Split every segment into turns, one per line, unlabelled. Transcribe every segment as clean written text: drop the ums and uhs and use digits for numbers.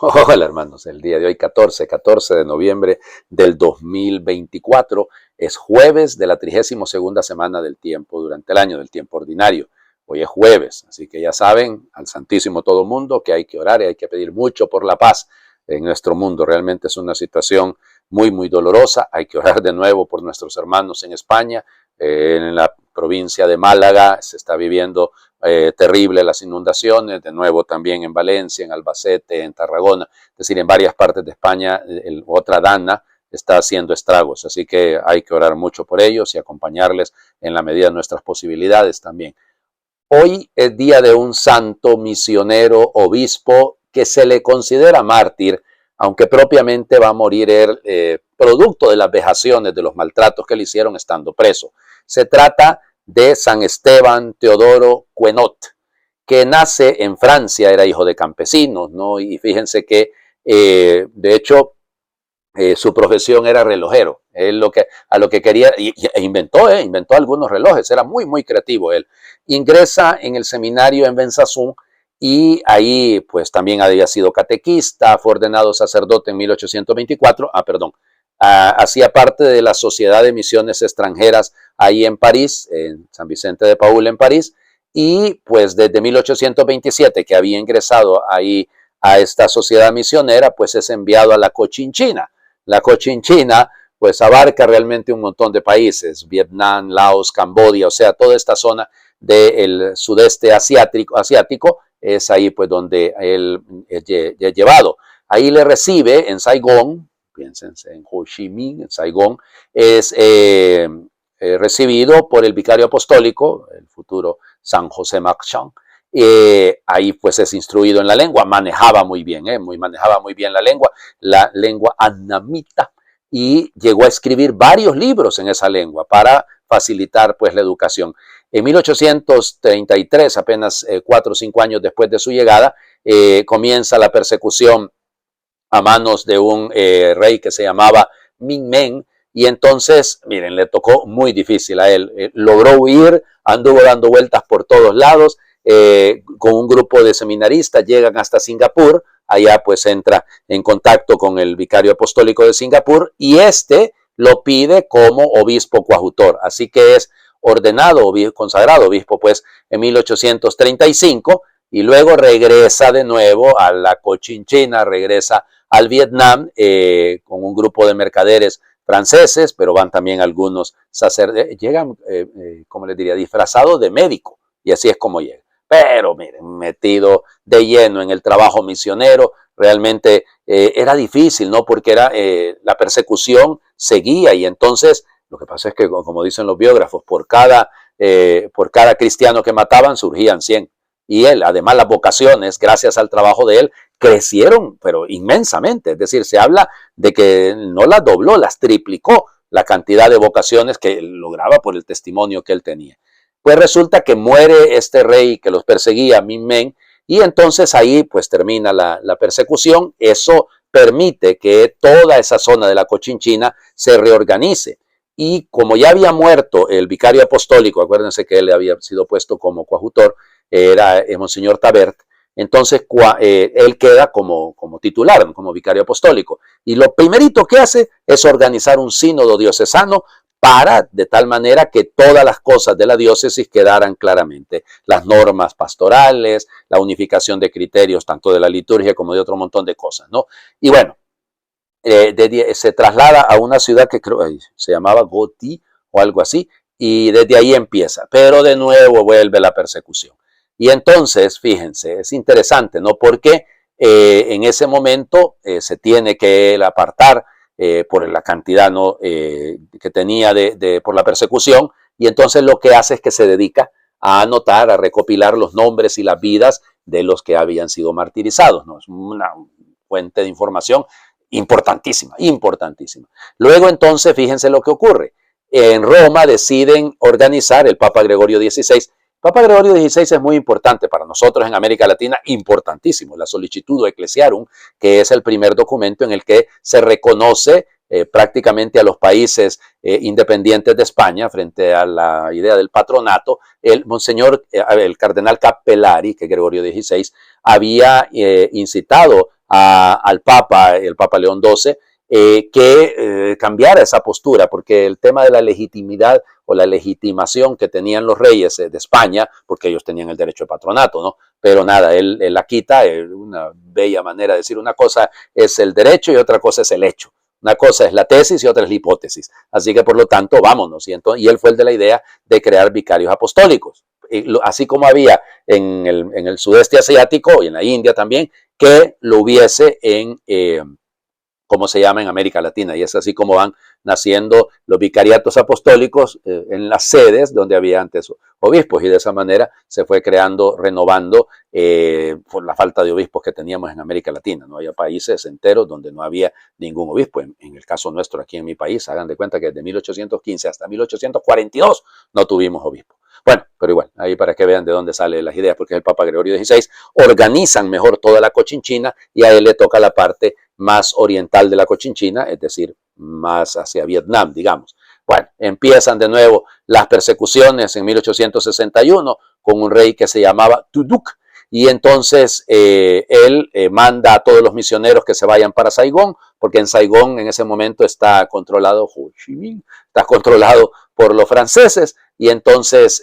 Hola hermanos, el día de hoy 14 de noviembre del 2024 es jueves de la 32ª semana del tiempo durante el año del tiempo ordinario. Hoy es jueves, así que ya saben, al Santísimo todo mundo, que hay que orar y hay que pedir mucho por la paz en nuestro mundo. Realmente es una situación muy dolorosa. Hay que orar de nuevo por nuestros hermanos en España, en la provincia de Málaga se está viviendo terrible las inundaciones, de nuevo también en Valencia, en Albacete, en Tarragona, es decir, en varias partes de España, otra Dana está haciendo estragos, así que hay que orar mucho por ellos y acompañarles en la medida de nuestras posibilidades también. Hoy es día de un santo misionero obispo que se le considera mártir, aunque propiamente va a morir producto de las vejaciones, de los maltratos que le hicieron estando preso. Se trata de San Esteban Teodoro Quenot, que nace en Francia, era hijo de campesinos, ¿no? Y fíjense que, de hecho, su profesión era relojero. Él a lo que quería, inventó algunos relojes, era muy creativo él. Ingresa en el seminario en Besançon y ahí pues también había sido catequista, fue ordenado sacerdote en 1824, hacía parte de la Sociedad de Misiones Extranjeras ahí en París, en San Vicente de Paúl en París, y pues desde 1827 que había ingresado ahí a esta sociedad misionera, pues es enviado a la Cochinchina. La Cochinchina pues abarca realmente un montón de países, Vietnam, Laos, Camboya, o sea, toda esta zona del sudeste asiático es ahí pues donde él es llevado. Ahí le recibe en Saigón, piénsense en Ho Chi Minh, en Saigón, es recibido por el vicario apostólico, el futuro San José Marchand. Ahí pues es instruido en la lengua, manejaba muy bien la lengua annamita, y llegó a escribir varios libros en esa lengua para facilitar pues la educación. En 1833, apenas 4 o 5 años después de su llegada, comienza la persecución a manos de un rey que se llamaba Minh Men, y entonces, miren, le tocó muy difícil a él. Logró huir, anduvo dando vueltas por todos lados, con un grupo de seminaristas, llegan hasta Singapur, allá pues entra en contacto con el vicario apostólico de Singapur y este lo pide como obispo coadjutor, así que es ordenado, consagrado obispo pues en 1835 y luego regresa de nuevo a la Cochinchina, regresa al Vietnam con un grupo de mercaderes franceses, pero van también algunos sacerdotes, llegan, como les diría, disfrazados de médico, y así es como llegan. Pero miren, metido de lleno en el trabajo misionero, realmente era difícil, ¿no? Porque la persecución seguía y entonces lo que pasa es que, como dicen los biógrafos, por cada cristiano que mataban surgían 100. Y él, además las vocaciones, gracias al trabajo de él, crecieron, pero inmensamente. Es decir, se habla de que no las dobló, las triplicó la cantidad de vocaciones que él lograba por el testimonio que él tenía. Pues resulta que muere este rey que los perseguía, Minh Men, y entonces ahí pues termina la persecución. Eso permite que toda esa zona de la Cochinchina se reorganice. Y como ya había muerto el vicario apostólico, acuérdense que él había sido puesto como coadjutor, era Monseñor Tabert, entonces él queda como titular, como vicario apostólico. Y lo primerito que hace es organizar un sínodo diocesano para de tal manera que todas las cosas de la diócesis quedaran claramente. Las normas pastorales, la unificación de criterios tanto de la liturgia como de otro montón de cosas, ¿no? Y bueno, se traslada a una ciudad que creo se llamaba Goti o algo así, y desde ahí empieza, pero de nuevo vuelve la persecución. Y entonces, fíjense, es interesante, ¿no? Porque en ese momento se tiene que él apartar por la cantidad, ¿no? Que tenía por la persecución, y entonces lo que hace es que se dedica a anotar, a recopilar los nombres y las vidas de los que habían sido martirizados, ¿no? Es una fuente de información importantísima. Luego entonces, fíjense lo que ocurre. En Roma deciden organizar el Papa Gregorio XVI. Papa Gregorio XVI es muy importante para nosotros en América Latina, importantísimo, la Sollicitudo Ecclesiarum, que es el primer documento en el que se reconoce prácticamente a los países independientes de España frente a la idea del patronato. El cardenal Cappellari, que Gregorio XVI había incitado al Papa, el Papa León XII, que cambiara esa postura, porque el tema de la legitimidad o la legitimación que tenían los reyes de España, porque ellos tenían el derecho de patronato, ¿no? Pero nada, él la quita, una bella manera de decir, una cosa es el derecho y otra cosa es el hecho. Una cosa es la tesis y otra es la hipótesis. Así que por lo tanto, vámonos. Y él fue el de la idea de crear vicarios apostólicos. Así como había en el sudeste asiático y en la India también, que lo hubiese en ¿cómo se llama? En América Latina. Y es así como van naciendo los vicariatos apostólicos en las sedes donde había antes obispos. Y de esa manera se fue creando, renovando por la falta de obispos que teníamos en América Latina. No había países enteros donde no había ningún obispo. En el caso nuestro, aquí en mi país, hagan de cuenta que desde 1815 hasta 1842 no tuvimos obispo. Bueno, pero igual, ahí para que vean de dónde salen las ideas, porque el Papa Gregorio XVI organizan mejor toda la Cochinchina y a él le toca la parte más oriental de la Cochinchina, es decir, más hacia Vietnam, digamos. Bueno, empiezan de nuevo las persecuciones en 1861 con un rey que se llamaba Tu Duc, y entonces él manda a todos los misioneros que se vayan para Saigón, porque en Saigón en ese momento está controlado Ho Chi Minh, está controlado por los franceses, y entonces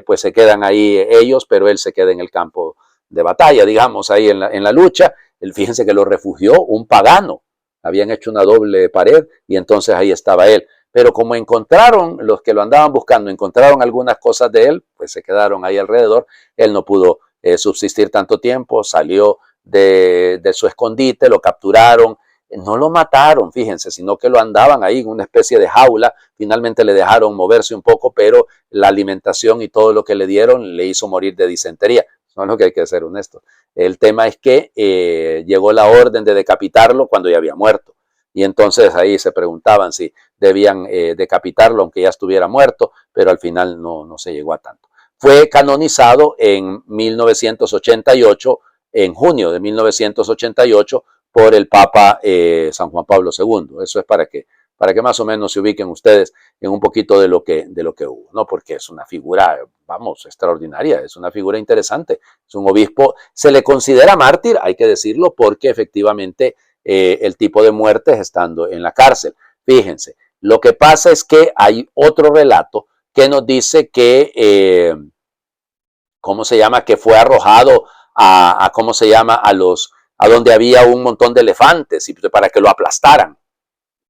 pues se quedan ahí ellos, pero él se queda en el campo de batalla, digamos, ahí en la lucha. Fíjense que lo refugió un pagano, habían hecho una doble pared y entonces ahí estaba él. Pero como encontraron, los que lo andaban buscando, encontraron algunas cosas de él, pues se quedaron ahí alrededor. Él no pudo subsistir tanto tiempo, salió de su escondite, lo capturaron, no lo mataron, fíjense, sino que lo andaban ahí en una especie de jaula. Finalmente le dejaron moverse un poco, pero la alimentación y todo lo que le dieron le hizo morir de disentería. No es lo que hay que ser honesto. El tema es que llegó la orden de decapitarlo cuando ya había muerto. Y entonces ahí se preguntaban si debían decapitarlo aunque ya estuviera muerto, pero al final no se llegó a tanto. Fue canonizado en 1988, en junio de 1988, por el Papa San Juan Pablo II. Eso es para que más o menos se ubiquen ustedes en un poquito de lo que hubo, ¿no? Porque es una figura, vamos, extraordinaria, es una figura interesante. Es un obispo, se le considera mártir, hay que decirlo, porque efectivamente el tipo de muerte es estando en la cárcel. Fíjense, lo que pasa es que hay otro relato que nos dice que, ¿cómo se llama? Que fue arrojado ¿cómo se llama? A donde había un montón de elefantes y para que lo aplastaran.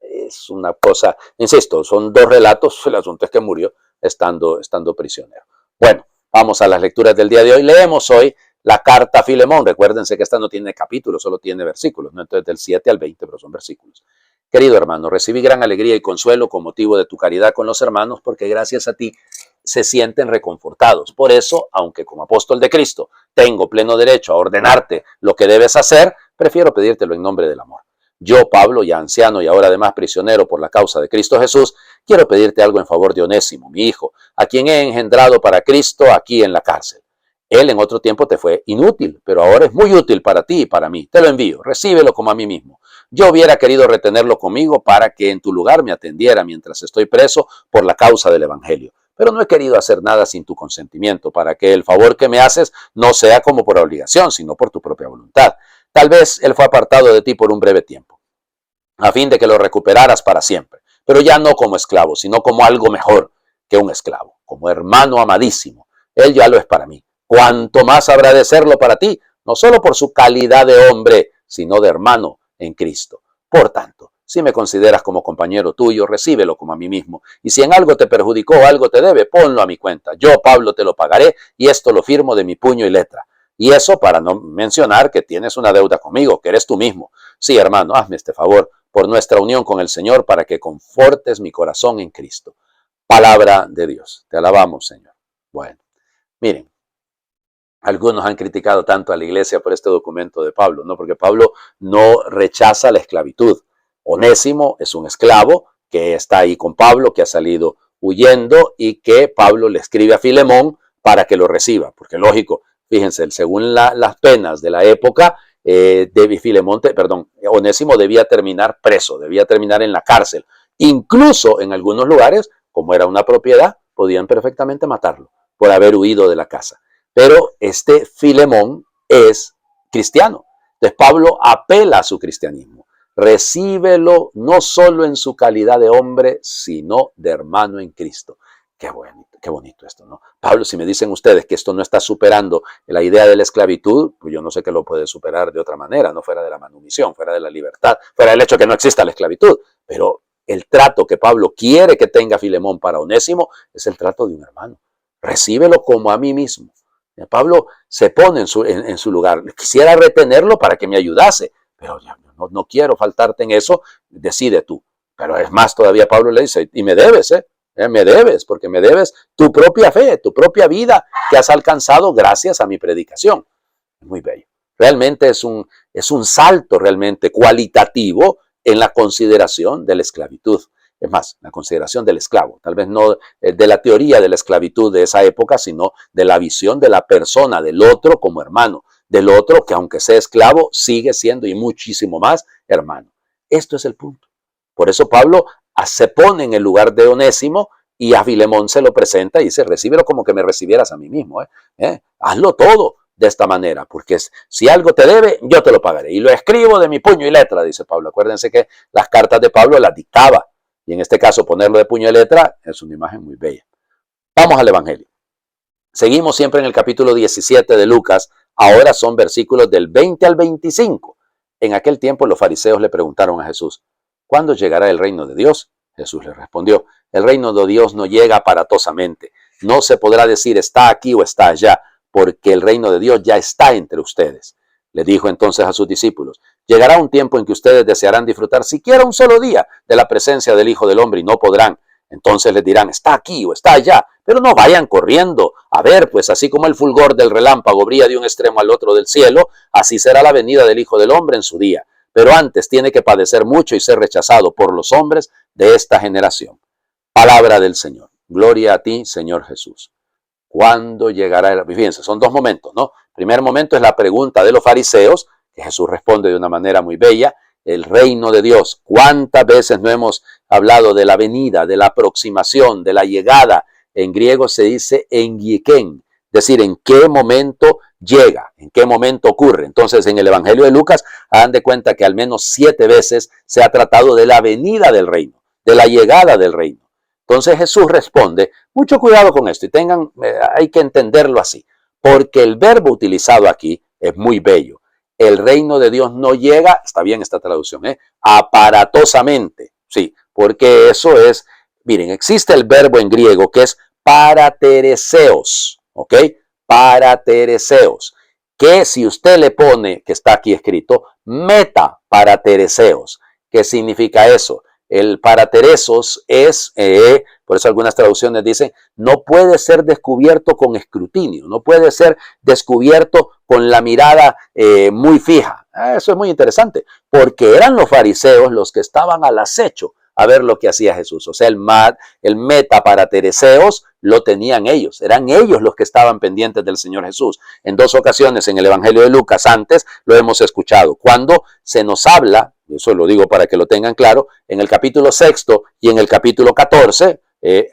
Es una cosa, insisto, son dos relatos, el asunto es que murió estando prisionero. Bueno, vamos a las lecturas del día de hoy. Leemos hoy la carta a Filemón. Recuérdense que esta no tiene capítulos, solo tiene versículos, ¿no? Entonces del 7 al 20, pero son versículos. Querido hermano, recibí gran alegría y consuelo con motivo de tu caridad con los hermanos, porque gracias a ti se sienten reconfortados. Por eso, aunque como apóstol de Cristo tengo pleno derecho a ordenarte lo que debes hacer, prefiero pedírtelo en nombre del amor. Yo, Pablo, ya anciano y ahora además prisionero por la causa de Cristo Jesús, quiero pedirte algo en favor de Onésimo, mi hijo, a quien he engendrado para Cristo aquí en la cárcel. Él en otro tiempo te fue inútil, pero ahora es muy útil para ti y para mí. Te lo envío, recíbelo como a mí mismo. Yo hubiera querido retenerlo conmigo para que en tu lugar me atendiera mientras estoy preso por la causa del Evangelio. Pero no he querido hacer nada sin tu consentimiento, para que el favor que me haces no sea como por obligación, sino por tu propia voluntad. Tal vez él fue apartado de ti por un breve tiempo, a fin de que lo recuperaras para siempre, pero ya no como esclavo, sino como algo mejor que un esclavo, como hermano amadísimo. Él ya lo es para mí. Cuanto más habrá de serlo para ti, no solo por su calidad de hombre, sino de hermano en Cristo. Por tanto, si me consideras como compañero tuyo, recíbelo como a mí mismo. Y si en algo te perjudicó o algo te debe, ponlo a mi cuenta. Yo, Pablo, te lo pagaré y esto lo firmo de mi puño y letra. Y eso para no mencionar que tienes una deuda conmigo, que eres tú mismo. Sí, hermano, hazme este favor por nuestra unión con el Señor para que confortes mi corazón en Cristo. Palabra de Dios. Te alabamos, Señor. Bueno, miren, algunos han criticado tanto a la iglesia por este documento de Pablo, ¿no? Porque Pablo no rechaza la esclavitud. Onésimo es un esclavo que está ahí con Pablo, que ha salido huyendo y que Pablo le escribe a Filemón para que lo reciba, porque lógico, fíjense, según las penas de la época, Onésimo debía terminar preso, debía terminar en la cárcel. Incluso en algunos lugares, como era una propiedad, podían perfectamente matarlo por haber huido de la casa. Pero este Filemón es cristiano. Entonces Pablo apela a su cristianismo. Recíbelo no solo en su calidad de hombre, sino de hermano en Cristo. Qué bonito esto, ¿no? Pablo, si me dicen ustedes que esto no está superando la idea de la esclavitud, pues yo no sé qué lo puede superar de otra manera, no fuera de la manumisión, fuera de la libertad, fuera del hecho que no exista la esclavitud. Pero el trato que Pablo quiere que tenga Filemón para Onésimo es el trato de un hermano. Recíbelo como a mí mismo. Pablo se pone en su lugar. Quisiera retenerlo para que me ayudase, pero ya no quiero faltarte en eso, decide tú. Pero es más, todavía Pablo le dice, y me debes, me debes, porque me debes tu propia fe, tu propia vida que has alcanzado gracias a mi predicación. Muy bello. Realmente es un salto realmente cualitativo en la consideración de la esclavitud. Es más, la consideración del esclavo, tal vez no de la teoría de la esclavitud de esa época, sino de la visión de la persona, del otro como hermano, del otro que aunque sea esclavo, sigue siendo y muchísimo más hermano. Esto es el punto. Por eso Pablo se pone en el lugar de Onésimo y a Filemón se lo presenta y dice, recíbelo como que me recibieras a mí mismo. Hazlo todo de esta manera, porque si algo te debe, yo te lo pagaré. Y lo escribo de mi puño y letra, dice Pablo. Acuérdense que las cartas de Pablo las dictaba. Y en este caso, ponerlo de puño y letra es una imagen muy bella. Vamos al Evangelio. Seguimos siempre en el capítulo 17 de Lucas. Ahora son versículos del 20 al 25. En aquel tiempo los fariseos le preguntaron a Jesús, ¿cuándo llegará el reino de Dios? Jesús les respondió, el reino de Dios no llega aparatosamente. No se podrá decir está aquí o está allá, porque el reino de Dios ya está entre ustedes. Le dijo entonces a sus discípulos, llegará un tiempo en que ustedes desearán disfrutar siquiera un solo día de la presencia del Hijo del Hombre y no podrán. Entonces les dirán, está aquí o está allá, pero no vayan corriendo. A ver, pues así como el fulgor del relámpago brilla de un extremo al otro del cielo, así será la venida del Hijo del Hombre en su día. Pero antes tiene que padecer mucho y ser rechazado por los hombres de esta generación. Palabra del Señor. Gloria a ti, Señor Jesús. ¿Cuándo llegará el... Fíjense, son dos momentos, ¿no? El primer momento es la pregunta de los fariseos, que Jesús responde de una manera muy bella. El reino de Dios. ¿Cuántas veces no hemos hablado de la venida, de la aproximación, de la llegada? En griego se dice engiken, es decir, en qué momento llega, en qué momento ocurre. Entonces, en el Evangelio de Lucas, hagan de cuenta que al menos 7 veces se ha tratado de la venida del reino, de la llegada del reino. Entonces Jesús responde, mucho cuidado con esto y hay que entenderlo así, porque el verbo utilizado aquí es muy bello. El reino de Dios no llega, está bien esta traducción, aparatosamente, sí, porque eso es, miren, existe el verbo en griego que es paratereseos, ¿ok? Paratereseos, que si usted le pone, que está aquí escrito, meta paratereseos, ¿qué significa eso? El parateresos es, por eso algunas traducciones dicen, no puede ser descubierto con escrutinio, no puede ser descubierto con la mirada muy fija. Eso es muy interesante, porque eran los fariseos los que estaban al acecho a ver lo que hacía Jesús. O sea, el metaparatereseos lo tenían ellos, eran ellos los que estaban pendientes del Señor Jesús. En 2 ocasiones en el Evangelio de Lucas antes lo hemos escuchado, cuando se nos habla, eso lo digo para que lo tengan claro, en el capítulo 6 y en el capítulo 14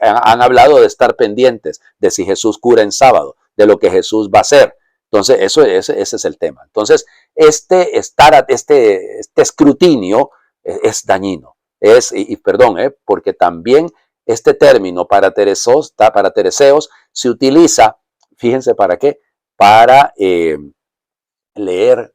han hablado de estar pendientes de si Jesús cura en sábado, de lo que Jesús va a hacer. Entonces, ese es el tema. Entonces, este escrutinio es dañino. Porque también este término paratereseos se utiliza, fíjense para qué, para leer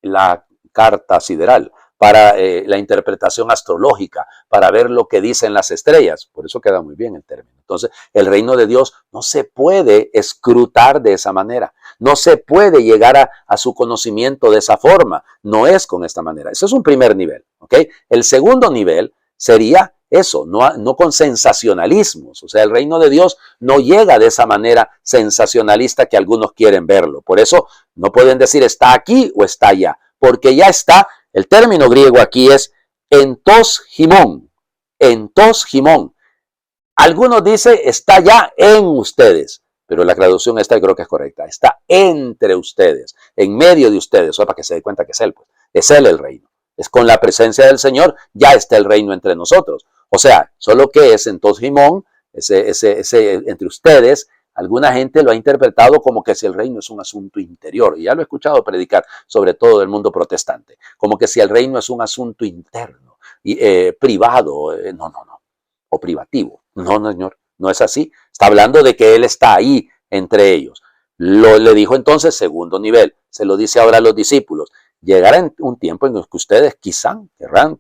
la carta sideral, para la interpretación astrológica, para ver lo que dicen las estrellas. Por eso queda muy bien el término. Entonces, el reino de Dios no se puede escrutar de esa manera. No se puede llegar a su conocimiento de esa forma. No es con esta manera. Ese es un primer nivel. ¿Ok? El segundo nivel sería eso, no con sensacionalismos. O sea, el reino de Dios no llega de esa manera sensacionalista que algunos quieren verlo. Por eso no pueden decir está aquí o está allá, porque ya está. El término griego aquí es entos gimón. Entos gimón. Algunos dicen está ya en ustedes, pero la traducción esta creo que es correcta. Está entre ustedes, en medio de ustedes, para que se dé cuenta que es Él, pues. Es Él el reino. Es con la presencia del Señor, ya está el reino entre nosotros. O sea, solo que es entos gimón, ese entre ustedes, alguna gente lo ha interpretado como que si el reino es un asunto interior, y ya lo he escuchado predicar, sobre todo del mundo protestante, como que si el reino es un asunto interno, y, privado, no, o privativo. No, no, señor, no es así. Está hablando de que Él está ahí entre ellos. Le dijo entonces segundo nivel, se lo dice ahora a los discípulos. Llegará un tiempo en el que ustedes querrán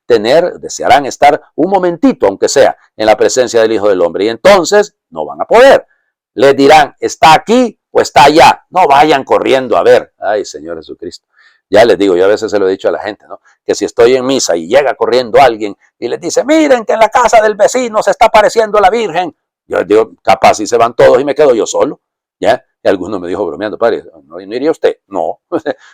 desearán estar un momentito, aunque sea, en la presencia del Hijo del Hombre. Y entonces no van a poder. Les dirán, ¿está aquí o está allá? No vayan corriendo a ver. Ay, Señor Jesucristo. Ya les digo, yo a veces se lo he dicho a la gente, ¿no? Que si estoy en misa y llega corriendo alguien y les dice, miren que en la casa del vecino se está apareciendo la Virgen. Yo les digo, capaz si se van todos y me quedo yo solo. ¿Ya? Y alguno me dijo bromeando, padre, ¿no iría usted? No,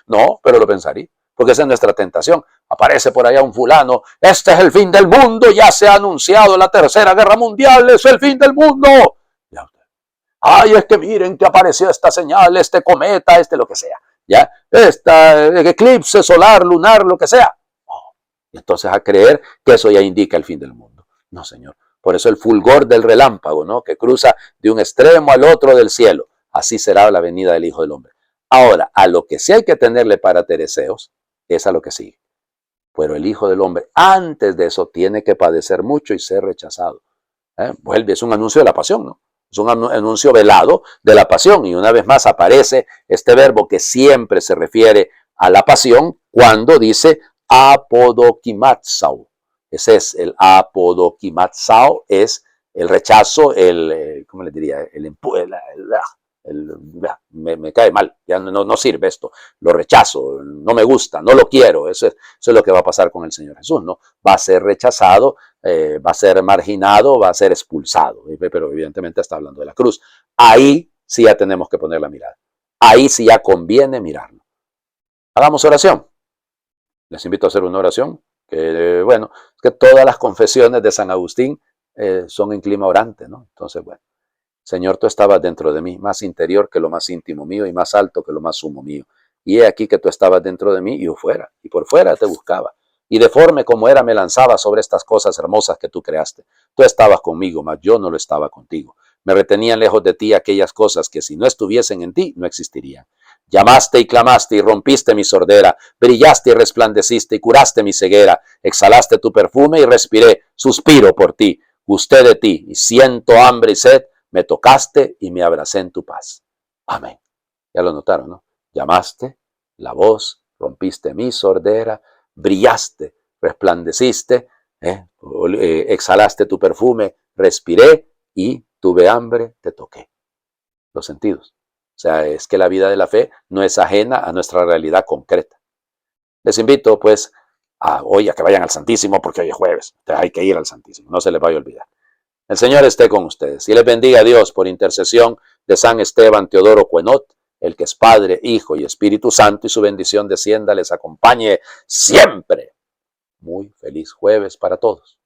no, pero lo pensaría, porque esa es nuestra tentación. Aparece por allá un fulano, este es el fin del mundo, ya se ha anunciado la tercera guerra mundial, es el fin del mundo. Ya usted, ay, es que miren que apareció esta señal, este cometa, este lo que sea, ya, esta eclipse solar, lunar, lo que sea. Oh, y entonces a creer que eso ya indica el fin del mundo. No, señor. Por eso el fulgor del relámpago, ¿no? Que cruza de un extremo al otro del cielo. Así será la venida del Hijo del Hombre. Ahora, a lo que sí hay que tenerle para tereceos es a lo que sigue. Pero el Hijo del Hombre, antes de eso, tiene que padecer mucho y ser rechazado. Vuelve, es un anuncio de la pasión, ¿no? Es un anuncio velado de la pasión. Y una vez más aparece este verbo que siempre se refiere a la pasión cuando dice apodokimatsao. Ese es el apodokimatsao, es el rechazo, ¿cómo le diría? Me cae mal, ya no sirve esto, lo rechazo, no me gusta, no lo quiero. Eso es lo que va a pasar con el Señor Jesús, ¿no? Va a ser rechazado, va a ser marginado, va a ser expulsado, pero evidentemente está hablando de la cruz. Ahí sí ya tenemos que poner la mirada, ahí sí ya conviene mirarlo. Hagamos oración. Les invito a hacer una oración, que bueno, que todas las confesiones de San Agustín son en clima orante, ¿no? Entonces, bueno. Señor, tú estabas dentro de mí, más interior que lo más íntimo mío y más alto que lo más sumo mío. Y he aquí que tú estabas dentro de mí y yo fuera, y por fuera te buscaba. Y deforme como era me lanzaba sobre estas cosas hermosas que tú creaste. Tú estabas conmigo, mas yo no lo estaba contigo. Me retenían lejos de ti aquellas cosas que si no estuviesen en ti, no existirían. Llamaste y clamaste y rompiste mi sordera, brillaste y resplandeciste y curaste mi ceguera, exhalaste tu perfume y respiré, suspiro por ti, gusté de ti y siento hambre y sed, me tocaste y me abracé en tu paz. Amén. Ya lo notaron, ¿no? Llamaste, la voz, rompiste mi sordera, brillaste, resplandeciste, exhalaste tu perfume, respiré y tuve hambre, te toqué. Los sentidos. O sea, es que la vida de la fe no es ajena a nuestra realidad concreta. Les invito, pues, hoy a que vayan al Santísimo, porque hoy es jueves. Hay que ir al Santísimo, no se les vaya a olvidar. El Señor esté con ustedes y les bendiga a Dios por intercesión de San Esteban Teodoro Cuenot, el que es Padre, Hijo y Espíritu Santo, y su bendición descienda, les acompañe siempre. Muy feliz jueves para todos.